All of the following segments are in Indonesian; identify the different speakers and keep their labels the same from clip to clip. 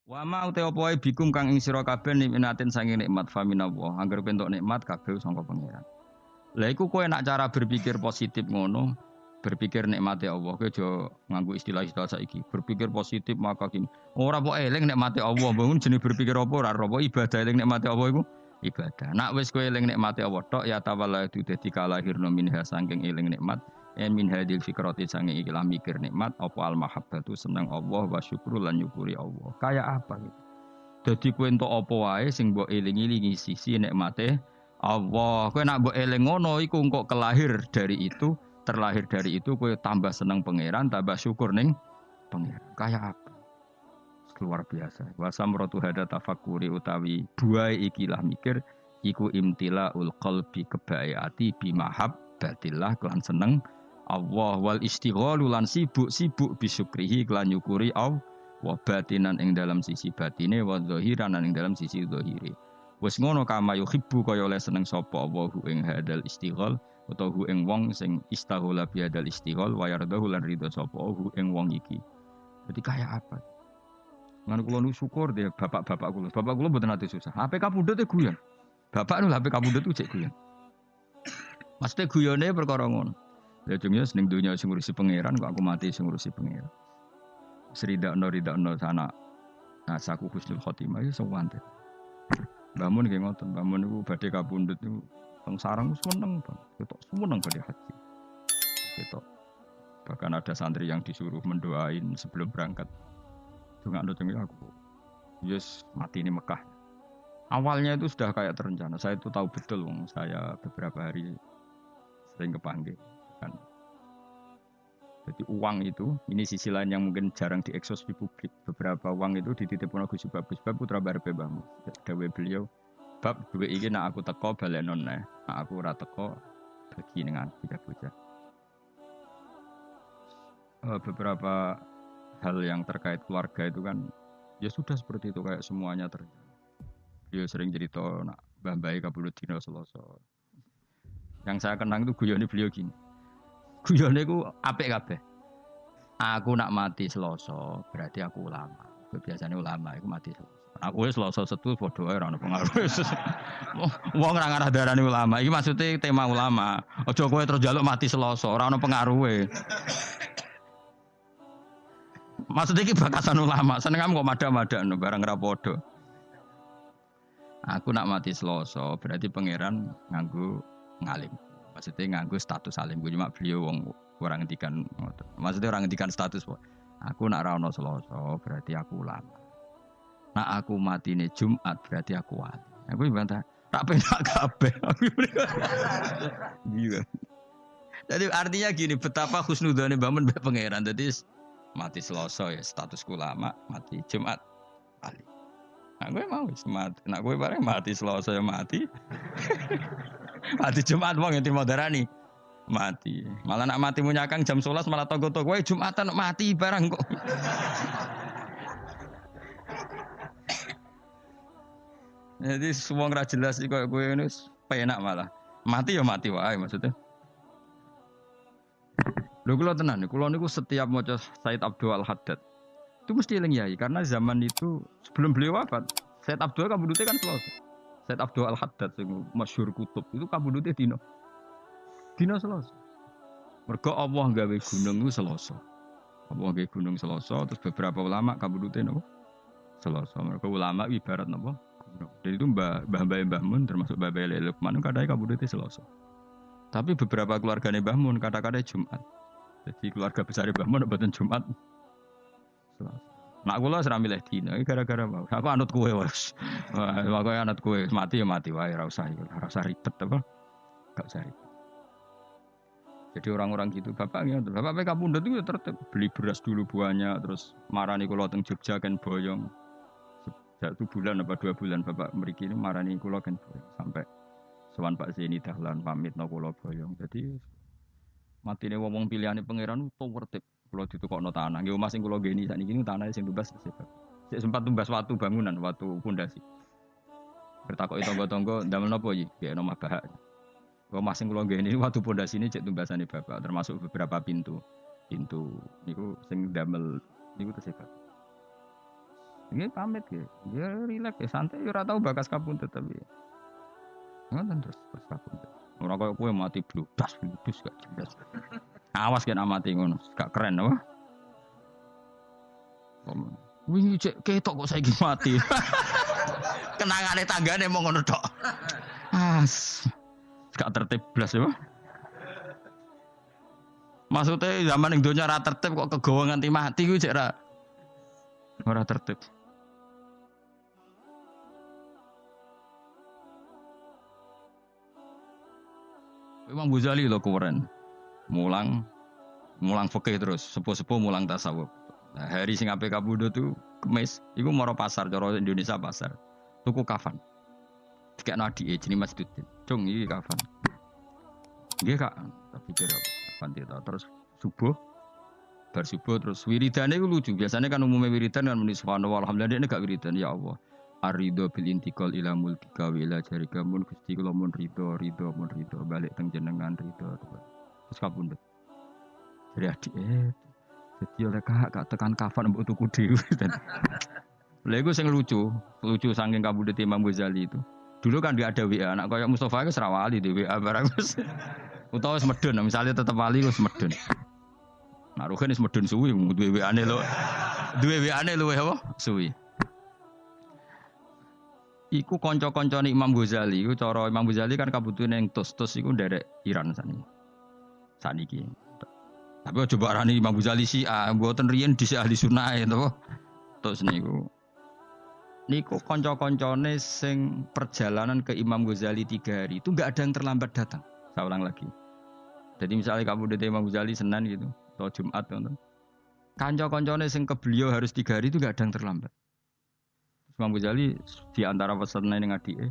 Speaker 1: Wa ma uta apa wae bikum kang ing sira kabeh nikmatin sange nikmat faminallah. Angger pentuk nikmat kabeh sangka pangeran. Lah iku kowe nak cara berpikir positif ngono, berpikir nikmati Allah. Kowe aja nganggo istilah-istilah saiki. Berpikir positif maka gini. Ora kok eling nikmati Allah, bangun jenenge berpikir apa ora apa ibadah eling nikmati Allah iku ibadah. Nak wis kowe eling nikmati Allah tok ya tawalla itu dadi kalahirna minha saking eling nikmat. Min hadil fikrati sange ikilah mikir nikmat apa al mahabbatu seneng Allah wa syukru lan nyukuri Allah. Kayak apa gitu. Dadi kowe entuk apa wae sing mbok eling-elingi sisi nikmate Allah. Kowe nak mbok eling ngono iku engko kelahir dari itu, terlahir dari itu kowe tambah seneng pangeran, tambah syukur ning pangeran. Kayak apa? Luar biasa. Wa samratu hada tafakkuri utawi buai ikilah mikir iku imtilaul qalbi kebae ati bi mahabbatillah kelan seneng Allah wal istighalu lan sibuk bisyukrihi kelan nyukuri Allah wa batinan ing dalam sisi batine wa zahiran ing dalam sisi zahire. Wis ngono kama yuhibbu kaya oleh seneng sapa Allahu ing hadal istighal utawa hu ing wong sing istaghala bi hadal istighal wa yardahu lan ridho sapa hu ing wong iki. Jadi kayak apa? Ngan kula nu syukur deh bapak-bapak kula. Bapak kula mboten ate susah. HP kapundhut e guyon. Bapak nu HP kapundhut ku cek guyon. Maksudnya guyone perkara ngono. Ya jenenge ning donya sing ngurusi pangeran kok aku mati sing ngurusi pangeran. Ridakno sana. Nah, saku husnul khotimah ya sowan teh. Mbah Mun nggih ngoten, Mbah Mun niku badhe kapundhut niku teng sarang seneng banget. Ketok seneng badhe haji. Ketok. Bahkan ada santri yang disuruh mendoain sebelum berangkat. Dongakno jenenge aku. Yes, mati ini Mekah. Awalnya itu sudah kayak terencana. Saya itu tahu betul wong saya beberapa hari sering kepanggil kan. Jadi uang itu, ini sisi lain yang mungkin jarang diekspos di publik. Beberapa uang itu dititipkan Gus Bab putra barepe Mbahmu. Dawe beliau, bab duwe iki nak aku teko balenon neh. Nak aku ora teko bagi ning bocah-bocah. Beberapa hal yang terkait keluarga itu kan ya sudah seperti itu kayak semuanya terjadi. Dia sering cerita nak mbah-mbahe kabulut dina Selasa. Yang saya kenang itu guyone beliau gini. Guyone ku apik kabeh. Aku nak mati Selasa, berarti aku ulama. Biasanya ulama itu mati Selasa. Aku wis Selasa setu padha ae ora ono pengaruh. Wong ora ngarah darani ulama. Iki maksudnya tema ulama. Aja kowe terus njaluk mati Selasa, ora ono pengaruhe. Maksudnya iki bakasan ulama. Senengam kok mada-madakno barang ra padha. Aku nak mati Selasa, berarti pangeran nganggo ngalim. Maksudnya nganggo status alim. Gue cuma beliau wong orang ngendikan. Maksudnya orang ngendikan status. Aku nak ra ono Selasa, berarti aku ulama. Nak aku mati nih Jumat, berarti aku wali. Aku bantah, tak penak kabeh. Gitu. Jadi artinya gini, betapa husnudzane bangun mbek pangeran. Jadi mati Selasa ya status ulama, mati Jumat wali. Nah, gue mau mati. Nah, gue bareng mati Selasa ya mati. Mati Jumat wong yang darani mati. Malah nak mati munyakang jam 11 malah togo-togo. Gue Jumatan mati barang kok. Jadi semua nggak jelas sih kok gue ini penak malah. Mati ya mati wae maksudnya. Lho kula tenan, kula niku setiap maca Said Abdul Al-Haddad itu mesti eling yai karena zaman itu sebelum beliau wafat Said Abdul kabudute kan Selasa. Said Abdul Al-Haddad sing masyhur kutub itu kabudute dina Selasa. Mergo Allah gawe gunung itu Selasa. Allah gawe gunung Selasa terus beberapa ulama kabudute napa Selasa. Mergo ulama ibarat napa gunung. Jadi itu Mbah Mun termasuk Mbah Lukman kadang kabudute Selasa. Tapi beberapa keluargane Mbah Mun kata-kata Jumat. Jadi keluarga besar Mbah Mun mboten Jumat. Nak kula ora milih dina gara-gara mau. Aku anut kowe wis. Aku anut kowe mati ya mati wae ora usah ribet apa. Enggak usah ribet. Jadi orang-orang gitu bapaknya kapundhut itu tertib beli beras dulu buahnya terus marani kula teng Jogja kan boyong. Sejak 1 bulan apa 2 bulan bapak mriki ini marani kula kan boyong sampai sowan Pak Zeni Dahlan pamitno kula boyong. Jadi matine wong pilihane pangeran itu tertib. Kalau ditukokno tanah, nggih omah sing kula geni sakniki niku tanah sing tumbas sebab. Sik sempat tumbas watu bangunan, watu pondasi. Bertakoki tangga-tangga ndamel napa iki? Nggih omah bahak. Omah sing kula geni watu pondasine cek tumbasane bapak, termasuk beberapa pintu. Pintu niku sing ndamel niku tersebut. Nggih pamit nggih. Ya rileks ya santai ya ora tau bakas kapundhut tapi. Ngoten terus kapundhut. Ora koyo kowe mati bludas gak jelas. Awas kan amati ngono, gak keren apa? Wingi cek ketok kok saiki mati. Kenangane tanggane mau ngono tok. Gak tertib blas ya. Maksudnya zaman ning donya ra tertib kok kegawa nganti mati ku cek ora tertib. Imam Ghazali lho keren. Mulang fikih terus, sepuh-sepuh mulang tasawuf. Nah, hari sing ape kabudut tuh Kemis, iku maro pasar cara Indonesia pasar. Tuku kafan. Dikekno adike jenenge Masduddin. Cung iki kafan. Nggih Kak, tak pikir apa. Panti terus subuh bar subuh terus wiridane iku lucu. Biasanya kan umumnya wiridan kan muni subhanallah alhamdulillah ini gak wiridan ya Allah. Arido bil intikal ila mulkika wa ila jarika mun Gusti kula mun ridho balik teng jenengan ridho. Terus kapundhut. Jadi adike jadi oleh kakak tekan kafan mbok tuku dhewe. Lha iku sing lucu saking kabudut Imam Ghazali itu. Dulu kan dia ada WA anak koyo Mustofa iku serawali di WA barang wis. Utawa wis medun misalnya tetep wali wis medun. Nah Ruhin wis medun suwi duwe WA-ne lho. Duwe WA-ne luwih apa? Suwi. Iku kanca-kancane Imam Ghazali, iku cara Imam Ghazali kan kabutune ning tos-tos iku nderek Iran saniki. Tapi coba arani Imam Ghazali Syiah, mboten riyen dhisik ahli sunnah to. Tos niku kanca-kancane sing perjalanan ke Imam Ghazali 3 hari itu enggak ada yang terlambat datang. Saya ulang lagi. Jadi misalnya kamu di Imam Ghazali Senin gitu atau Jumat gitu. Kanca-kancane sing ke beliau harus 3 hari itu enggak ada yang terlambat. Imam Ghazali di antara pesannya yang adike,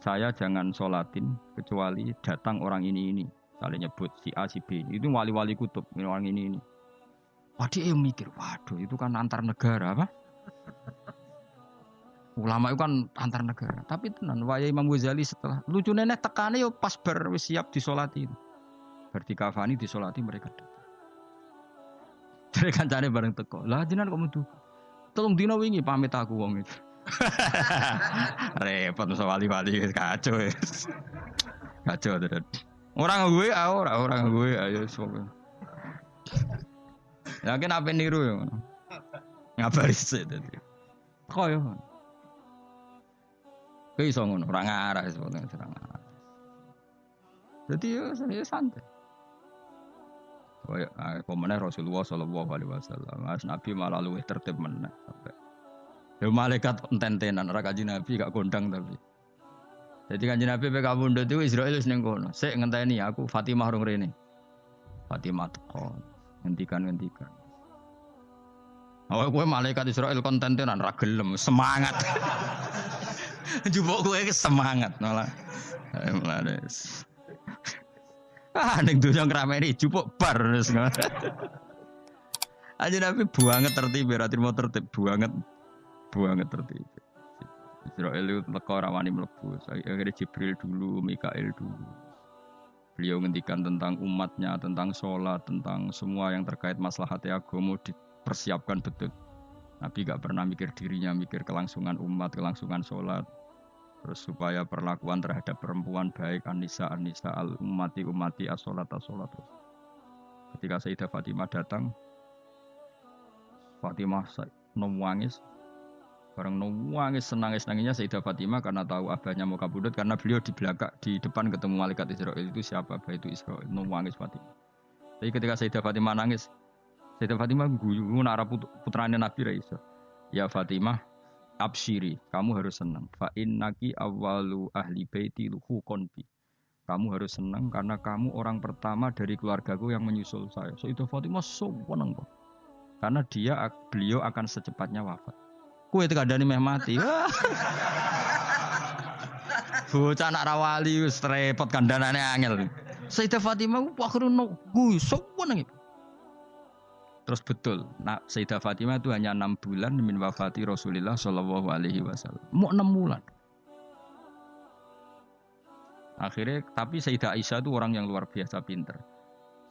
Speaker 1: saya jangan sholatin kecuali datang orang ini. Saling nyebut si A, si B. Itu wali-wali kutub, orang ini. Waduh, mikir, waduh itu kan antar negara apa? Ulama itu kan antar negara. Tapi tenan, waya Imam Ghazali setelah lucu nenek tekane yo pas bar wis siap disolati. Berarti kafani disolati mereka datang. Jadi kancane bareng teko. Lah jenengan kok metu. Tolong dina wingi pamit aku wong itu. Repot masa wali-wali kacau ya. Kacau tenan. Orang gue ayo sok. Yakin apa niru ya. Ngabari sih tadi. Kok ya. Kayak iso ngono, ora ngarah sebetulnya serang ngarah. Jadi ya santai. Kayak pemenang Rasulullah sallallahu alaihi wasallam, Nabi malah luwih tertib meneh sampai. Ya malaikat enten-tenan ora kanjeng Nabi gak kondang tapi. Jadi kanjeng Nabi pe kabundut itu Israil wis ning kono. Sik ngenteni aku Fatimah rung rene. Fatimah teko ngentikan. Awak kowe malaikat Israil konten-tenan ra gelem, semangat. Jupuk kowe semangat malah. Males. Ning donya ngrameni jupuk bar wis ngono. Aja Nabi banget tertib, ra trimo tertib banget tertib. Israel itu teko ora wani mlebu. Akhirnya Jibril dulu, Mikail dulu. Beliau ngendikan tentang umatnya, tentang sholat, tentang semua yang terkait maslahat agama dipersiapkan betul. Nabi gak pernah mikir dirinya, mikir kelangsungan umat, kelangsungan sholat. Terus supaya perlakuan terhadap perempuan baik an-nisa al-ummati as-sholat. Ketika Sayyidah Fatimah datang, Fatimah nangis. Orang nangis senangnya Sayyidah Fatimah karena tahu abahnya mau kabudut karena beliau di belakang di depan ketemu malaikat Israil itu siapa abah itu Israil nangis Fatimah. Tapi ketika Sayyidah Fatimah nangis, Sayyidah Fatimah guyu nara putranya Nabi Raisa. Ya Fatimah, absyiri, kamu harus senang. Fa innaki awwalu ahli baiti luhukon bi. Kamu harus senang karena kamu orang pertama dari keluargaku yang menyusul saya. Sayyidah Fatimah seneng kok. Karena beliau akan secepatnya wafat. Kue itu kadang meh mati. Bocah anak rawali wis repot kandhanane angel. Sayyidah Fatimah akhirnya nunggu sowan. Terus betul, Sayyidah Fatimah itu hanya 6 bulan min wafati Rasulullah sallallahu alaihi wasallam. Mau 6 bulan. Akhirnya tapi Sayyidah Aisyah itu orang yang luar biasa pintar.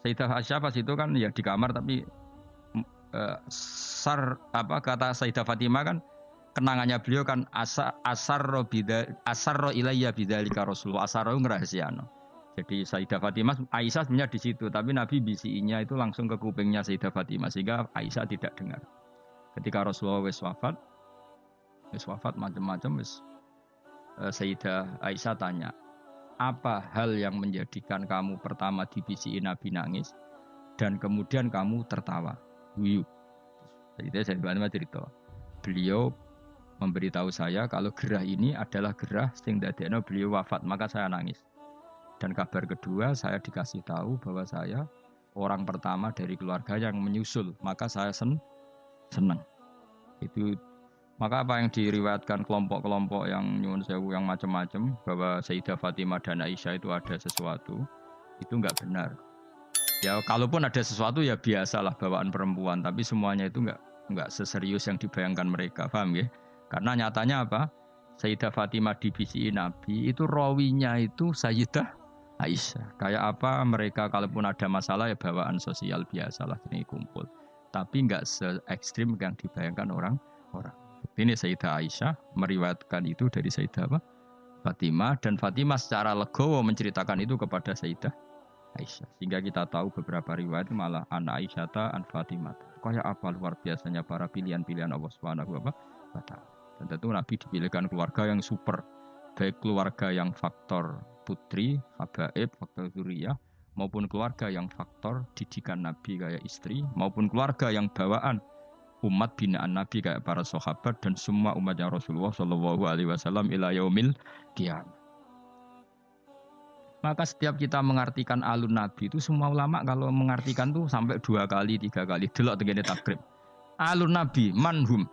Speaker 1: Sayyidah Aisyah pas itu kan ya di kamar tapi kata Sayyidah Fatimah kan kenangannya beliau kan asarro ilayya bidzalika Rasulullah. Asarro ngerahasiano. Jadi Sayyidah Fatimah, Aisyah sebenarnya di situ, tapi Nabi bisinya itu langsung ke kupingnya Sayyidah Fatimah sehingga Aisyah tidak dengar. Ketika Rasulullah wis wafat macam-macam Sayyidah Aisyah tanya, apa hal yang menjadikan kamu pertama dibisiin Nabi nangis dan kemudian kamu tertawa? Guyu. Jadi Sayyidah Fatimah cerita, beliau memberitahu saya kalau gerah ini adalah gerah sing dadekno beliau wafat, maka saya nangis. Dan kabar kedua saya dikasih tahu bahwa saya orang pertama dari keluarga yang menyusul, maka saya senang. Itu maka apa yang diriwayatkan kelompok-kelompok yang nyuwun sewu yang macam-macam bahwa Sayyidah Fatimah dan Aisyah itu ada sesuatu, itu enggak benar. Ya kalaupun ada sesuatu ya biasalah bawaan perempuan, tapi semuanya itu enggak seserius yang dibayangkan mereka, paham ya? Karena nyatanya apa? Sayyidah Fatimah dibisiin Nabi itu rawinya itu Sayyidah Aisyah. Kayak apa mereka kalaupun ada masalah ya bawaan sosial biasalah ini kumpul. Tapi enggak se-ekstrim yang dibayangkan orang-orang. Ini Sayyidah Aisyah meriwayatkan itu dari Sayyidah Fatimah dan Fatimah secara legowo menceritakan itu kepada Sayyidah Aisyah. Sehingga kita tahu beberapa riwayat malah an Aisyata an Fatimah. Kayak apa luar biasanya para pilihan-pilihan Allah Subhanahu wa taala. Dan tentu Nabi dipilihkan keluarga yang super. Baik keluarga yang faktor putri, habaib, faktor zuriyah, maupun keluarga yang faktor didikan Nabi kayak istri, maupun keluarga yang bawaan umat binaan Nabi kayak para sahabat dan semua umatnya Rasulullah Shallallahu Alaihi Wasallam ila yaumil qiyamah. Maka setiap kita mengartikan alun Nabi itu semua ulama kalau mengartikan tuh sampai 2 kali, 3 kali. Delok tegene takrib. Alun Nabi manhum.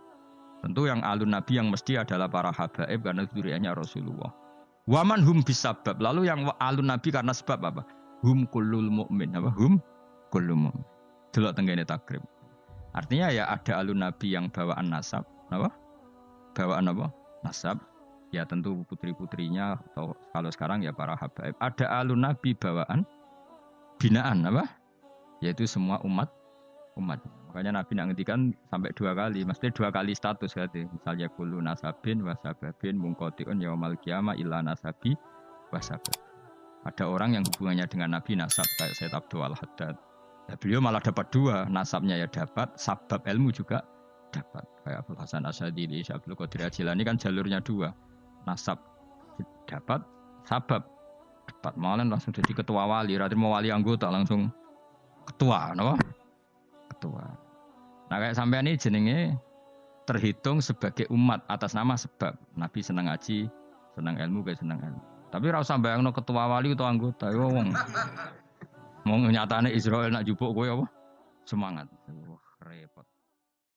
Speaker 1: Tentu yang alun Nabi yang mesti adalah para habaib karena zuriyahnya Rasulullah. Waman hum bisabab. Lalu yang alun Nabi karena sebab apa? Hum kullul mu'min. Apa? Hum kullul mu'min. Delok tegene takrib. Artinya ya ada alun Nabi yang bawaan nasab. Apa? Bawaan apa? Nasab. Ya tentu putri-putrinya atau kalau sekarang ya para habaib. Ada alun Nabi bawaan binaan apa? Yaitu semua umat. Makanya Nabi nak ngendikan sampai 2 kali, mesti 2 kali status gitu. Misalnya kullu nasabin wasababin mungqati'un yaumal qiyamah illa nasabi wasabab. Ada orang yang hubungannya dengan Nabi nasab kayak Sayyid Abdul Al-Haddad. Ya, beliau malah dapat 2, nasabnya ya dapat, sabab ilmu juga dapat. Kayak Abdul Hasan Asyadili, Abdul Qadir Al-Jilani kan jalurnya 2. Nasab dapat, sabab dapat. Malah langsung jadi ketua wali, radhi mau wali anggota langsung ketua, no? Ketua. Nah kayak sampean ini jenenge terhitung sebagai umat atas nama sebab. Nabi senang ngaji, senang ilmu, kayak senang ilmu. Tapi ora usah bayangno ketua wali atau anggota, yo wong. Mau nyatane Israel nak jupuk kowe apa? Semangat. Repot.